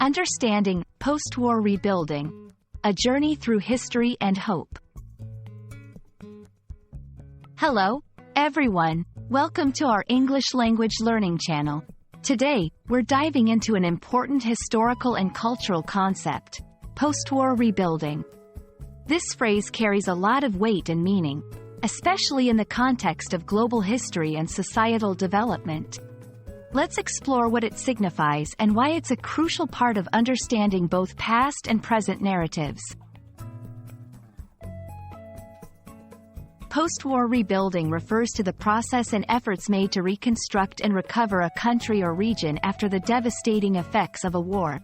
Understanding Post-War Rebuilding, a journey through history and hope. Hello, everyone. Welcome to our English language learning channel. Today, we're diving into an important historical and cultural concept, post-war rebuilding. This phrase carries a lot of weight and meaning, especially in the context of global history and societal development. Let's explore what it signifies and why it's a crucial part of understanding both past and present narratives. Post-war rebuilding refers to the process and efforts made to reconstruct and recover a country or region after the devastating effects of a war.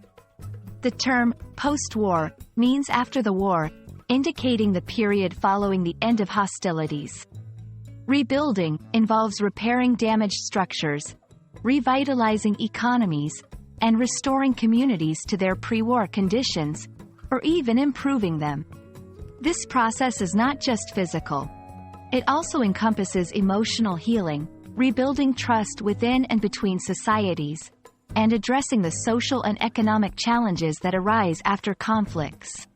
The term post-war means after the war, indicating the period following the end of hostilities. Rebuilding involves repairing damaged structures, revitalizing economies, and restoring communities to their pre-war conditions, or even improving them. This process is not just physical. It also encompasses emotional healing, rebuilding trust within and between societies, and addressing the social and economic challenges that arise after conflicts.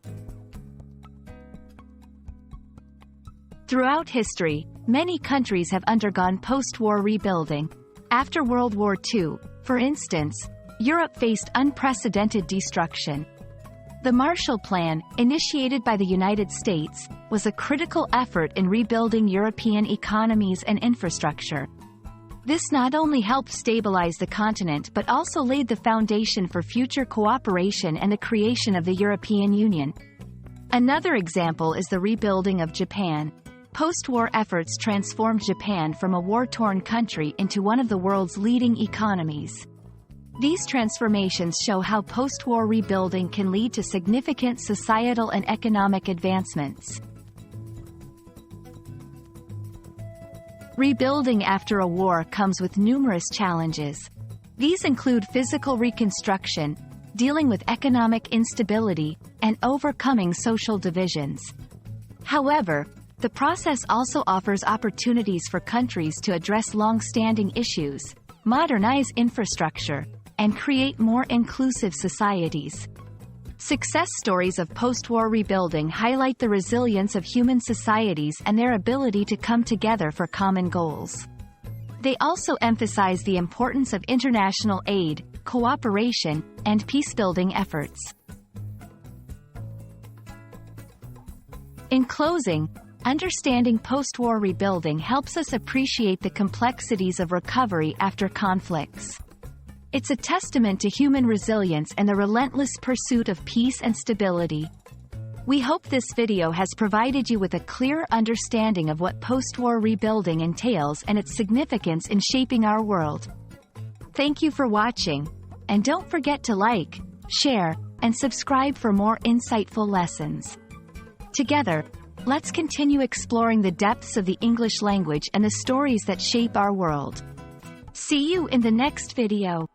Throughout history, many countries have undergone post-war rebuilding. After World War II, for instance, Europe faced unprecedented destruction. The Marshall Plan, initiated by the United States, was a critical effort in rebuilding European economies and infrastructure. This not only helped stabilize the continent but also laid the foundation for future cooperation and the creation of the European Union. Another example is the rebuilding of Japan. Post-war efforts transformed Japan from a war-torn country into one of the world's leading economies. These transformations show how post-war rebuilding can lead to significant societal and economic advancements. Rebuilding after a war comes with numerous challenges. These include physical reconstruction, dealing with economic instability, and overcoming social divisions. However, the process also offers opportunities for countries to address long-standing issues, modernize infrastructure, and create more inclusive societies. Success stories of post-war rebuilding highlight the resilience of human societies and their ability to come together for common goals. They also emphasize the importance of international aid, cooperation, and peace-building efforts. In closing, understanding post-war rebuilding helps us appreciate the complexities of recovery after conflicts. It's a testament to human resilience and the relentless pursuit of peace and stability. We hope this video has provided you with a clear understanding of what post-war rebuilding entails and its significance in shaping our world. Thank you for watching, and don't forget to like, share, and subscribe for more insightful lessons. Together, let's continue exploring the depths of the English language and the stories that shape our world. See you in the next video.